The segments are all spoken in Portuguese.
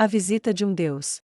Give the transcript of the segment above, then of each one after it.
A visita de um deus.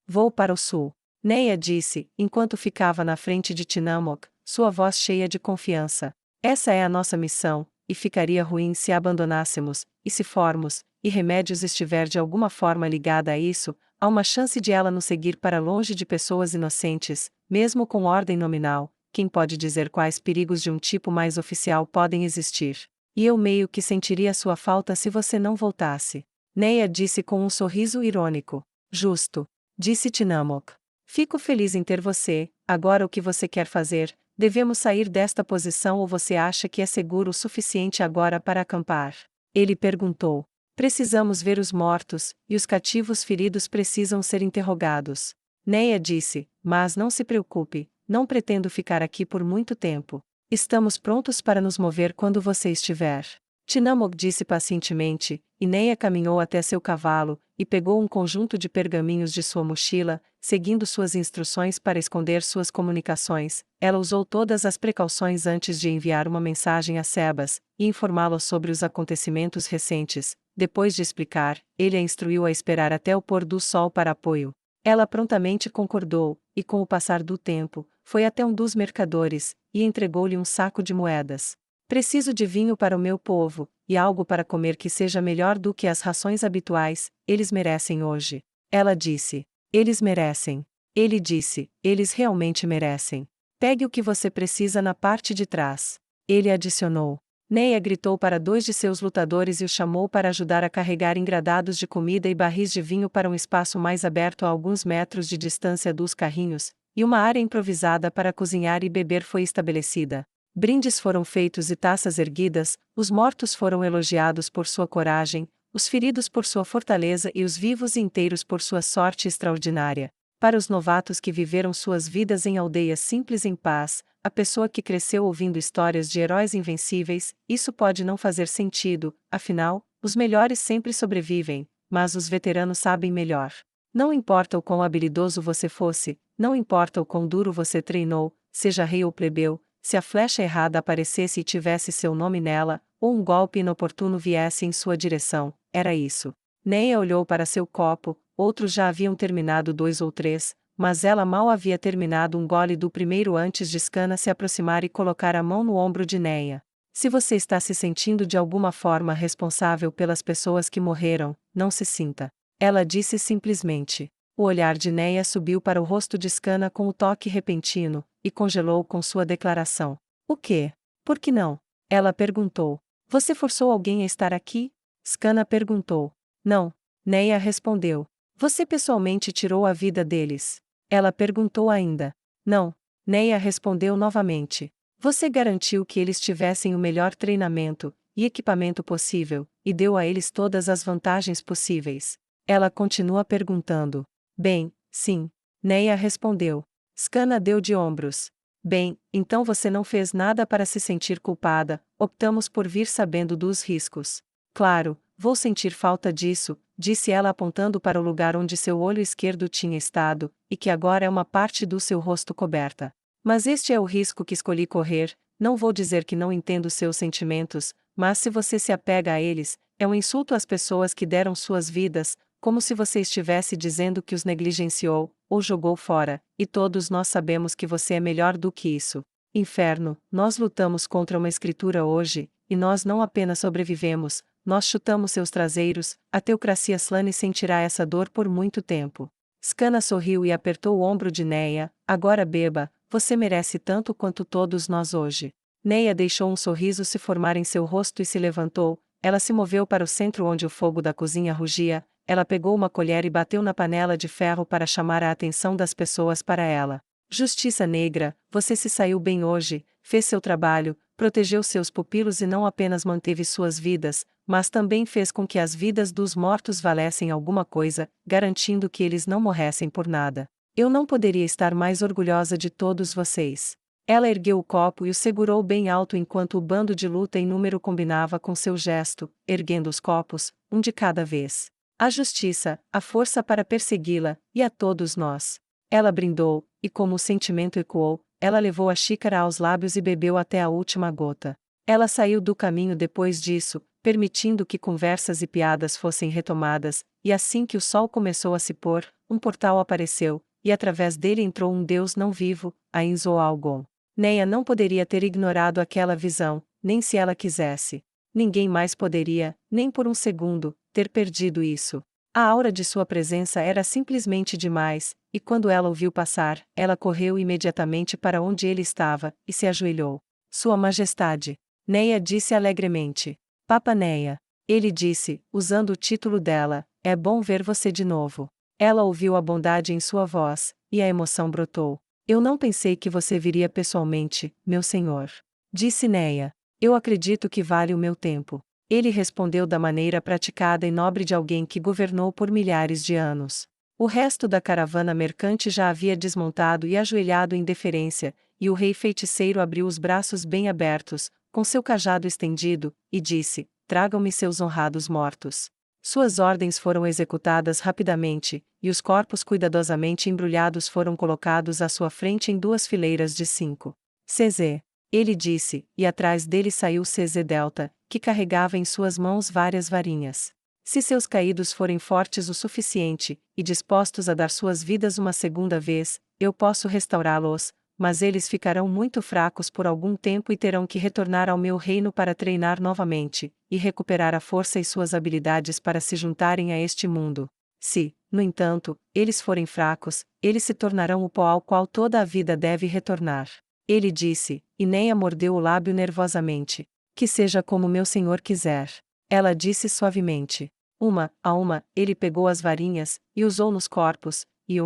Vou para o sul. Neia disse, enquanto ficava na frente de Tinamok, sua voz cheia de confiança. Essa é a nossa missão, e ficaria ruim se a abandonássemos, e se formos, e Remédios estiver de alguma forma ligada a isso, há uma chance de ela nos seguir para longe de pessoas inocentes, mesmo com ordem nominal. Quem pode dizer quais perigos de um tipo mais oficial podem existir? E eu meio que sentiria sua falta se você não voltasse. Neia disse com um sorriso irônico. Justo. Disse Tinamok. Fico feliz em ter você. Agora o que você quer fazer? Devemos sair desta posição ou você acha que é seguro o suficiente agora para acampar? Ele perguntou. Precisamos ver os mortos, e os cativos feridos precisam ser interrogados. Neia disse, mas não se preocupe, não pretendo ficar aqui por muito tempo. Estamos prontos para nos mover quando você estiver. Tinamok disse pacientemente, e Neia caminhou até seu cavalo, e pegou um conjunto de pergaminhos de sua mochila, seguindo suas instruções para esconder suas comunicações. Ela usou todas as precauções antes de enviar uma mensagem a Sebas, e informá-lo sobre os acontecimentos recentes. Depois de explicar, ele a instruiu a esperar até o pôr do sol para apoio. Ela prontamente concordou, e com o passar do tempo, foi até um dos mercadores, e entregou-lhe um saco de moedas. Preciso de vinho para o meu povo, e algo para comer que seja melhor do que as rações habituais, eles merecem hoje. Ela disse. Eles merecem. Ele disse, eles realmente merecem. Pegue o que você precisa na parte de trás. Ele adicionou. Neia gritou para 2 de seus lutadores e os chamou para ajudar a carregar engradados de comida e barris de vinho para um espaço mais aberto a alguns metros de distância dos carrinhos, e uma área improvisada para cozinhar e beber foi estabelecida. Brindes foram feitos e taças erguidas, os mortos foram elogiados por sua coragem, os feridos por sua fortaleza e os vivos e inteiros por sua sorte extraordinária. Para os novatos que viveram suas vidas em aldeias simples em paz, a pessoa que cresceu ouvindo histórias de heróis invencíveis, isso pode não fazer sentido, afinal, os melhores sempre sobrevivem, mas os veteranos sabem melhor. Não importa o quão habilidoso você fosse, não importa o quão duro você treinou, seja rei ou plebeu, se a flecha errada aparecesse e tivesse seu nome nela, ou um golpe inoportuno viesse em sua direção, era isso. Neia olhou para seu copo, outros já haviam terminado 2 ou 3, mas ela mal havia terminado um gole do primeiro antes de Skana se aproximar e colocar a mão no ombro de Neia. Se você está se sentindo de alguma forma responsável pelas pessoas que morreram, não se sinta. Ela disse simplesmente. O olhar de Neia subiu para o rosto de Skana com o toque repentino, e congelou com sua declaração. O quê? Por que não? Ela perguntou. Você forçou alguém a estar aqui? Skana perguntou. Não. Neia respondeu. Você pessoalmente tirou a vida deles? Ela perguntou ainda. Não. Neia respondeu novamente. Você garantiu que eles tivessem o melhor treinamento e equipamento possível, e deu a eles todas as vantagens possíveis. Ela continua perguntando. Bem, sim. Neia respondeu. Skana deu de ombros. Bem, então você não fez nada para se sentir culpada, optamos por vir sabendo dos riscos. Claro, vou sentir falta disso, disse ela apontando para o lugar onde seu olho esquerdo tinha estado, e que agora é uma parte do seu rosto coberta. Mas este é o risco que escolhi correr, não vou dizer que não entendo seus sentimentos, mas se você se apega a eles, é um insulto às pessoas que deram suas vidas, como se você estivesse dizendo que os negligenciou, ou jogou fora, e todos nós sabemos que você é melhor do que isso. Inferno, nós lutamos contra uma escritura hoje, e nós não apenas sobrevivemos, nós chutamos seus traseiros, a teocracia Slane sentirá essa dor por muito tempo. Skana sorriu e apertou o ombro de Neia, agora beba, você merece tanto quanto todos nós hoje. Neia deixou um sorriso se formar em seu rosto e se levantou, ela se moveu para o centro onde o fogo da cozinha rugia, ela pegou uma colher e bateu na panela de ferro para chamar a atenção das pessoas para ela. Justiça negra, você se saiu bem hoje, fez seu trabalho, protegeu seus pupilos e não apenas manteve suas vidas, mas também fez com que as vidas dos mortos valessem alguma coisa, garantindo que eles não morressem por nada. Eu não poderia estar mais orgulhosa de todos vocês. Ela ergueu o copo e o segurou bem alto enquanto o bando de luta em número combinava com seu gesto, erguendo os copos, um de cada vez. A justiça, a força para persegui-la, e a todos nós. Ela brindou, e como o sentimento ecoou, ela levou a xícara aos lábios e bebeu até a última gota. Ela saiu do caminho depois disso, permitindo que conversas e piadas fossem retomadas, e assim que o sol começou a se pôr, um portal apareceu, e através dele entrou um Deus não vivo, Ainzoalgon. Neia não poderia ter ignorado aquela visão, nem se ela quisesse. Ninguém mais poderia, nem por um segundo, ter perdido isso. A aura de sua presença era simplesmente demais, e quando ela o viu passar, ela correu imediatamente para onde ele estava, e se ajoelhou. Sua Majestade. Neia disse alegremente. Papa Neia. Ele disse, usando o título dela, é bom ver você de novo. Ela ouviu a bondade em sua voz, e a emoção brotou. Eu não pensei que você viria pessoalmente, meu senhor. Disse Neia. Eu acredito que vale o meu tempo. Ele respondeu da maneira praticada e nobre de alguém que governou por milhares de anos. O resto da caravana mercante já havia desmontado e ajoelhado em deferência, e o rei feiticeiro abriu os braços bem abertos, com seu cajado estendido, e disse: Tragam-me seus honrados mortos. Suas ordens foram executadas rapidamente, e os corpos cuidadosamente embrulhados foram colocados à sua frente em 2 fileiras de 5. CZ. Ele disse, e atrás dele saiu CZ Delta, que carregava em suas mãos várias varinhas. Se seus caídos forem fortes o suficiente, e dispostos a dar suas vidas uma segunda vez, eu posso restaurá-los, mas eles ficarão muito fracos por algum tempo e terão que retornar ao meu reino para treinar novamente, e recuperar a força e suas habilidades para se juntarem a este mundo. Se, no entanto, eles forem fracos, eles se tornarão o pó ao qual toda a vida deve retornar. Ele disse, e Neia mordeu o lábio nervosamente. Que seja como meu senhor quiser. Ela disse suavemente. Uma a uma, ele pegou as varinhas, e usou nos corpos, e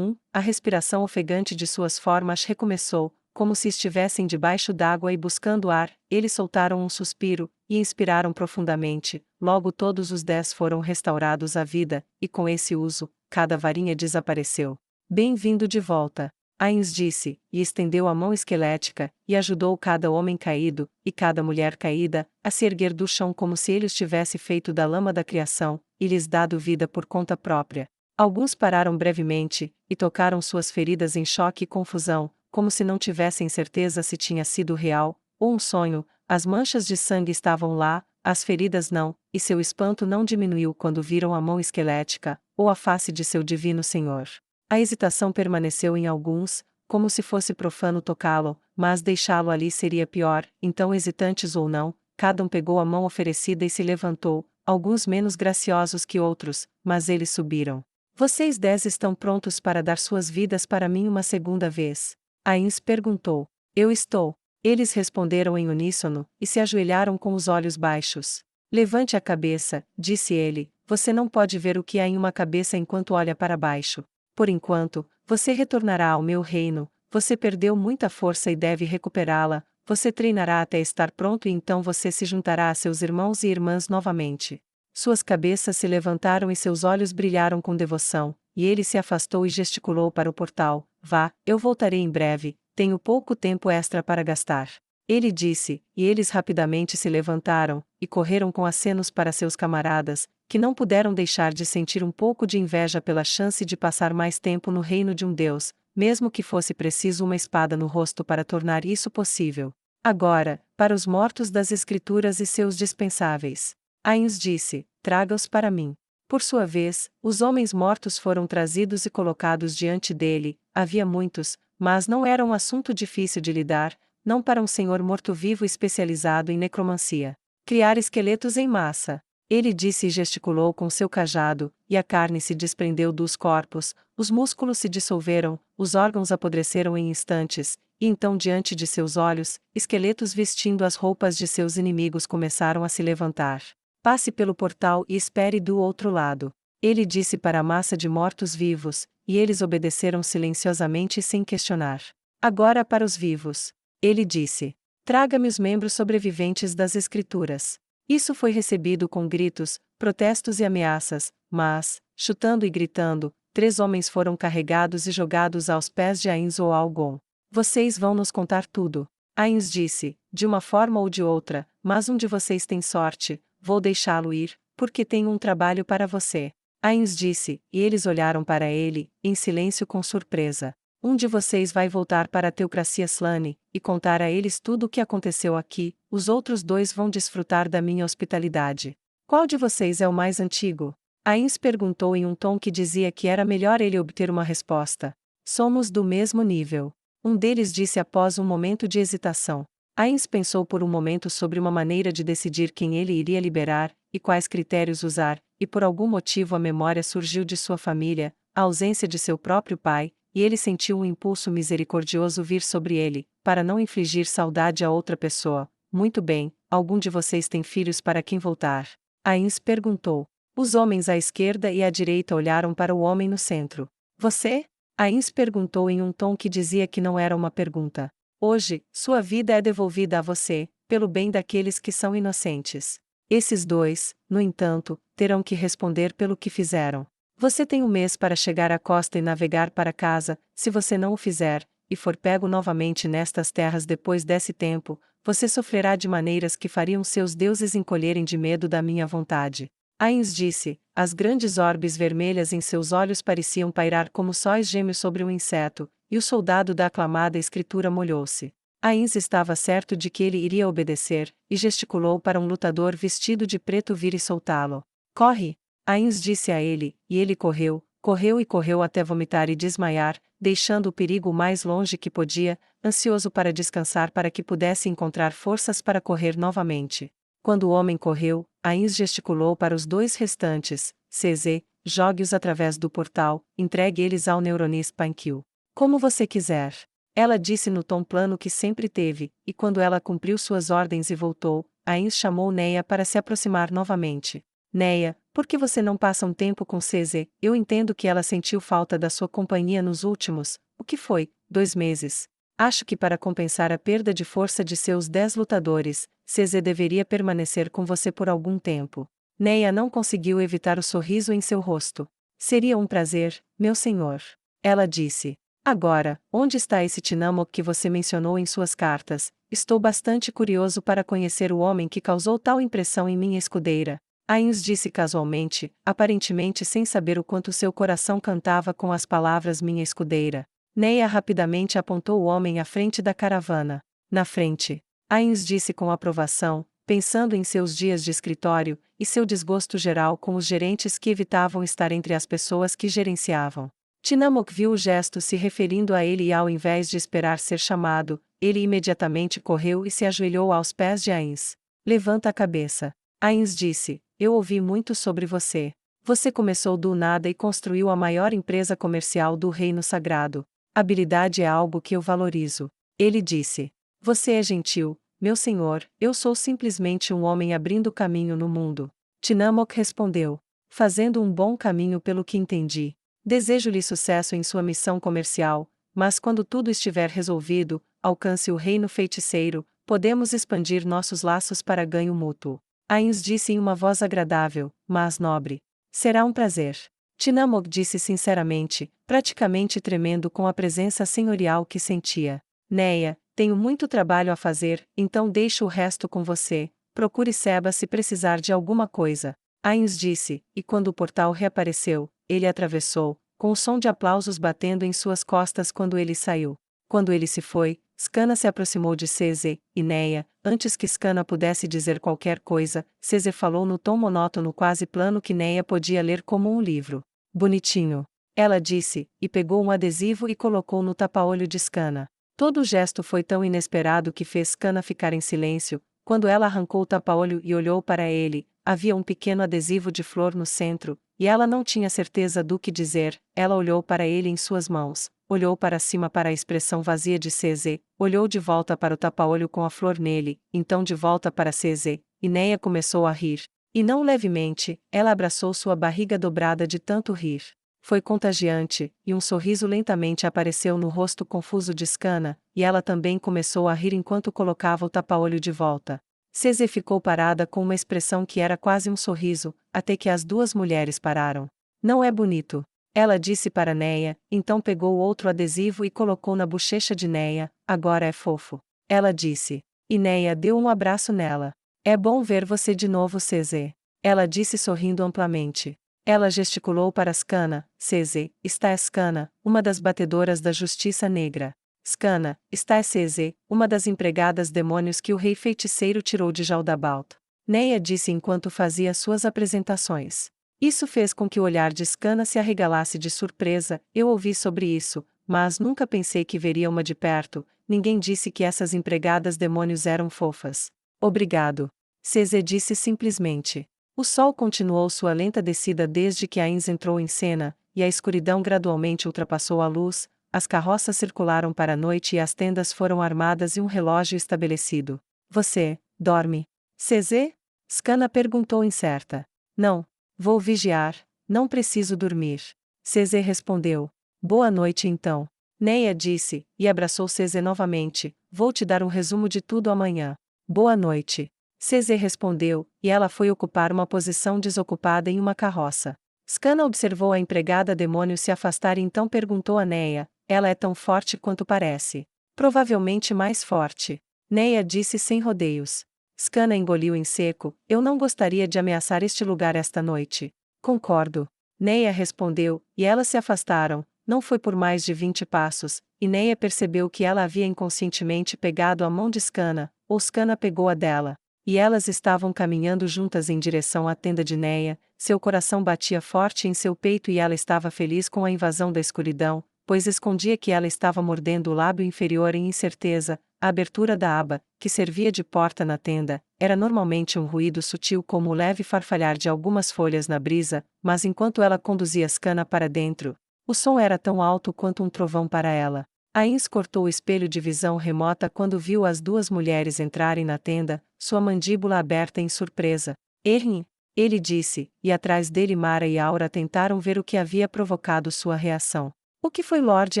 a respiração ofegante de suas formas recomeçou, como se estivessem debaixo d'água e buscando ar, eles soltaram um suspiro, e inspiraram profundamente, logo todos os 10 foram restaurados à vida, e com esse uso, cada varinha desapareceu. Bem-vindo de volta. Ainz disse, e estendeu a mão esquelética, e ajudou cada homem caído, e cada mulher caída, a se erguer do chão como se ele os tivesse feito da lama da criação, e lhes dado vida por conta própria. Alguns pararam brevemente, e tocaram suas feridas em choque e confusão, como se não tivessem certeza se tinha sido real, ou um sonho. As manchas de sangue estavam lá, as feridas não, e seu espanto não diminuiu quando viram a mão esquelética, ou a face de seu divino Senhor. A hesitação permaneceu em alguns, como se fosse profano tocá-lo, mas deixá-lo ali seria pior, então hesitantes ou não, cada um pegou a mão oferecida e se levantou, alguns menos graciosos que outros, mas eles subiram. Vocês 10 estão prontos para dar suas vidas para mim uma segunda vez? Ainz perguntou. Eu estou. Eles responderam em uníssono, e se ajoelharam com os olhos baixos. Levante a cabeça, disse ele, você não pode ver o que há em uma cabeça enquanto olha para baixo. Por enquanto, você retornará ao meu reino, você perdeu muita força e deve recuperá-la, você treinará até estar pronto e então você se juntará a seus irmãos e irmãs novamente. Suas cabeças se levantaram e seus olhos brilharam com devoção, e ele se afastou e gesticulou para o portal. Vá, eu voltarei em breve, tenho pouco tempo extra para gastar. Ele disse, e eles rapidamente se levantaram, e correram com acenos para seus camaradas, que não puderam deixar de sentir um pouco de inveja pela chance de passar mais tempo no reino de um Deus, mesmo que fosse preciso uma espada no rosto para tornar isso possível. Agora, para os mortos das Escrituras e seus dispensáveis. Ainz disse, traga-os para mim. Por sua vez, os homens mortos foram trazidos e colocados diante dele, havia muitos, mas não era um assunto difícil de lidar, não para um senhor morto-vivo especializado em necromancia. Criar esqueletos em massa. Ele disse e gesticulou com seu cajado, e a carne se desprendeu dos corpos, os músculos se dissolveram, os órgãos apodreceram em instantes, e então diante de seus olhos, esqueletos vestindo as roupas de seus inimigos começaram a se levantar. Passe pelo portal e espere do outro lado. Ele disse para a massa de mortos-vivos, e eles obedeceram silenciosamente e sem questionar. Agora para os vivos. Ele disse: traga-me os membros sobreviventes das Escrituras. Isso foi recebido com gritos, protestos e ameaças, mas, chutando e gritando, 3 homens foram carregados e jogados aos pés de Ainz ou Algon. Vocês vão nos contar tudo. Ainz disse, de uma forma ou de outra, mas um de vocês tem sorte, vou deixá-lo ir, porque tenho um trabalho para você. Ainz disse, e eles olharam para ele, em silêncio com surpresa. Um de vocês vai voltar para a teocracia Slane, e contar a eles tudo o que aconteceu aqui, os outros dois vão desfrutar da minha hospitalidade. Qual de vocês é o mais antigo? Ains perguntou em um tom que dizia que era melhor ele obter uma resposta. Somos do mesmo nível. Um deles disse após um momento de hesitação. Ains pensou por um momento sobre uma maneira de decidir quem ele iria liberar, e quais critérios usar, e por algum motivo a memória surgiu de sua família, a ausência de seu próprio pai, e ele sentiu um impulso misericordioso vir sobre ele, para não infligir saudade a outra pessoa. Muito bem, algum de vocês tem filhos para quem voltar? Ains perguntou. Os homens à esquerda e à direita olharam para o homem no centro. Você? Ains perguntou em um tom que dizia que não era uma pergunta. Hoje, sua vida é devolvida a você, pelo bem daqueles que são inocentes. Esses dois, no entanto, terão que responder pelo que fizeram. Você tem um mês para chegar à costa e navegar para casa. Se você não o fizer, e for pego novamente nestas terras depois desse tempo, você sofrerá de maneiras que fariam seus deuses encolherem de medo da minha vontade. Ains disse, as grandes orbes vermelhas em seus olhos pareciam pairar como sóis gêmeos sobre um inseto, e o soldado da aclamada escritura molhou-se. Ains estava certo de que ele iria obedecer, e gesticulou para um lutador vestido de preto vir e soltá-lo. Corre! Ains disse a ele, e ele correu, correu e correu até vomitar e desmaiar, deixando o perigo o mais longe que podia, ansioso para descansar para que pudesse encontrar forças para correr novamente. Quando o homem correu, Ains gesticulou para os dois restantes, CZ, jogue-os através do portal, entregue eles ao Neuronis Pankil. Como você quiser. Ela disse no tom plano que sempre teve, e quando ela cumpriu suas ordens e voltou, Ains chamou Neia para se aproximar novamente. Neia, por que você não passa um tempo com CZ? Eu entendo que ela sentiu falta da sua companhia nos últimos, o que foi, 2 meses. Acho que para compensar a perda de força de seus 10 lutadores, CZ deveria permanecer com você por algum tempo. Neia não conseguiu evitar o sorriso em seu rosto. Seria um prazer, meu senhor. Ela disse. Agora, onde está esse Tinamok que você mencionou em suas cartas? Estou bastante curioso para conhecer o homem que causou tal impressão em minha escudeira. Ains disse casualmente, aparentemente sem saber o quanto seu coração cantava com as palavras minha escudeira. Neia rapidamente apontou o homem à frente da caravana. Na frente. Ains disse com aprovação, pensando em seus dias de escritório, e seu desgosto geral com os gerentes que evitavam estar entre as pessoas que gerenciavam. Tinamok viu o gesto se referindo a ele e ao invés de esperar ser chamado, ele imediatamente correu e se ajoelhou aos pés de Ains. Levanta a cabeça. Ains disse, eu ouvi muito sobre você. Você começou do nada e construiu a maior empresa comercial do Reino Sagrado. Habilidade é algo que eu valorizo. Ele disse. Você é gentil, meu senhor, eu sou simplesmente um homem abrindo caminho no mundo. Tinamok respondeu. Fazendo um bom caminho pelo que entendi. Desejo-lhe sucesso em sua missão comercial, mas quando tudo estiver resolvido, alcance o reino feiticeiro, podemos expandir nossos laços para ganho mútuo. Ains disse em uma voz agradável, mas nobre. Será um prazer. Tinamok disse sinceramente, praticamente tremendo com a presença senhorial que sentia. Neia, tenho muito trabalho a fazer, então deixo o resto com você. Procure Seba se precisar de alguma coisa. Ains disse, e quando o portal reapareceu, ele atravessou, com o som de aplausos batendo em suas costas quando ele saiu. Quando ele se foi, Skana se aproximou de CZ, e Neia, antes que Skana pudesse dizer qualquer coisa, CZ falou no tom monótono quase plano que Neia podia ler como um livro. Bonitinho. Ela disse, e pegou um adesivo e colocou no tapa-olho de Skana. Todo o gesto foi tão inesperado que fez Skana ficar em silêncio. Quando ela arrancou o tapa-olho e olhou para ele, havia um pequeno adesivo de flor no centro, e ela não tinha certeza do que dizer. Ela olhou para ele em suas mãos, olhou para cima para a expressão vazia de CZ, olhou de volta para o tapa-olho com a flor nele, então de volta para CZ, e Neia começou a rir. E não levemente, ela abraçou sua barriga dobrada de tanto rir. Foi contagiante, e um sorriso lentamente apareceu no rosto confuso de Skana, e ela também começou a rir enquanto colocava o tapa-olho de volta. CZ ficou parada com uma expressão que era quase um sorriso, até que as duas mulheres pararam. Não é bonito? Ela disse para Neia, então pegou outro adesivo e colocou na bochecha de Neia, agora é fofo. Ela disse. E Neia deu um abraço nela. É bom ver você de novo, CZ. Ela disse sorrindo amplamente. Ela gesticulou para Skana. Ceze, está Skana, uma das batedoras da justiça negra. Skana, está Ceze, uma das empregadas demônios que o rei feiticeiro tirou de Jaldabaoth. Neia disse enquanto fazia suas apresentações. Isso fez com que o olhar de Skana se arregalasse de surpresa. Eu ouvi sobre isso, mas nunca pensei que veria uma de perto. Ninguém disse que essas empregadas demônios eram fofas. Obrigado. Ceze disse simplesmente. O sol continuou sua lenta descida desde que Ainz entrou em cena, e a escuridão gradualmente ultrapassou a luz. As carroças circularam para a noite e as tendas foram armadas e um relógio estabelecido. Você dorme? Ceze? Skana perguntou incerta. Não. Vou vigiar, não preciso dormir. Ceze respondeu. Boa noite então. Neia disse, e abraçou Ceze novamente. Vou te dar um resumo de tudo amanhã. Boa noite. Ceze respondeu, e ela foi ocupar uma posição desocupada em uma carroça. Skana observou a empregada demônio se afastar e então perguntou a Neia, ela é tão forte quanto parece. Provavelmente mais forte. Neia disse sem rodeios. Skana engoliu em seco, eu não gostaria de ameaçar este lugar esta noite. Concordo. Neia respondeu, e elas se afastaram, não foi por mais de 20 passos, e Neia percebeu que ela havia inconscientemente pegado a mão de Skana, ou Skana pegou a dela. E elas estavam caminhando juntas em direção à tenda de Neia, seu coração batia forte em seu peito e ela estava feliz com a invasão da escuridão, pois escondia que ela estava mordendo o lábio inferior em incerteza. A abertura da aba, que servia de porta na tenda, era normalmente um ruído sutil como o leve farfalhar de algumas folhas na brisa, mas enquanto ela conduzia Skana para dentro, o som era tão alto quanto um trovão para ela. Ainz cortou o espelho de visão remota quando viu as duas mulheres entrarem na tenda, sua mandíbula aberta em surpresa. Erin, ele disse, e atrás dele Mara e Aura tentaram ver o que havia provocado sua reação. O que foi Lord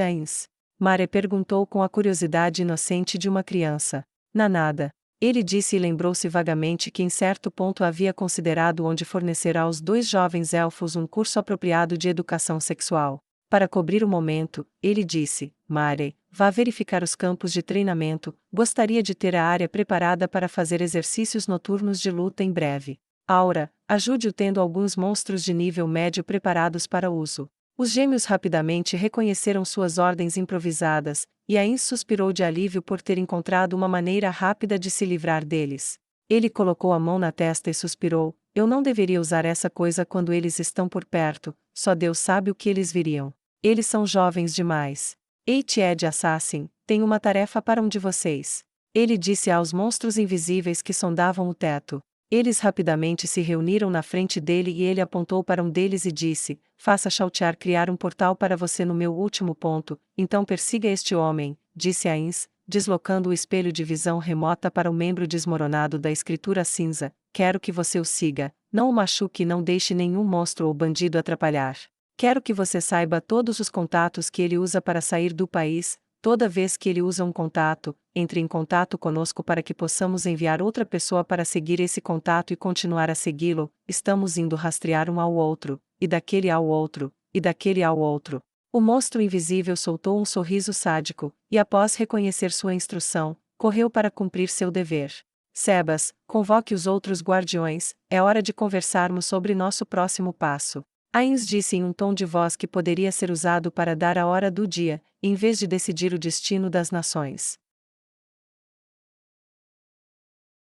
Ainz? Mara perguntou com a curiosidade inocente de uma criança. Nada. Ele disse e lembrou-se vagamente que em certo ponto havia considerado onde fornecer aos dois jovens elfos um curso apropriado de educação sexual. Para cobrir o momento, ele disse, Mare, vá verificar os campos de treinamento, gostaria de ter a área preparada para fazer exercícios noturnos de luta em breve. Aura, ajude-o tendo alguns monstros de nível médio preparados para uso. Os gêmeos rapidamente reconheceram suas ordens improvisadas, e Ainz suspirou de alívio por ter encontrado uma maneira rápida de se livrar deles. Ele colocou a mão na testa e suspirou, eu não deveria usar essa coisa quando eles estão por perto, só Deus sabe o que eles viriam. Eles são jovens demais. Ed Assassin, tenho uma tarefa para um de vocês. Ele disse aos monstros invisíveis que sondavam o teto. Eles rapidamente se reuniram na frente dele e ele apontou para um deles e disse, faça Shautear criar um portal para você no meu último ponto, então persiga este homem, disse Ainz, deslocando o espelho de visão remota para o membro desmoronado da escritura cinza, quero que você o siga, não o machuque e não deixe nenhum monstro ou bandido atrapalhar. Quero que você saiba todos os contatos que ele usa para sair do país. Toda vez que ele usa um contato, entre em contato conosco para que possamos enviar outra pessoa para seguir esse contato e continuar a segui-lo. Estamos indo rastrear um ao outro, e daquele ao outro, e daquele ao outro. O monstro invisível soltou um sorriso sádico, e após reconhecer sua instrução, correu para cumprir seu dever. Sebas, convoque os outros guardiões, é hora de conversarmos sobre nosso próximo passo. Ainz disse em um tom de voz que poderia ser usado para dar a hora do dia, em vez de decidir o destino das nações.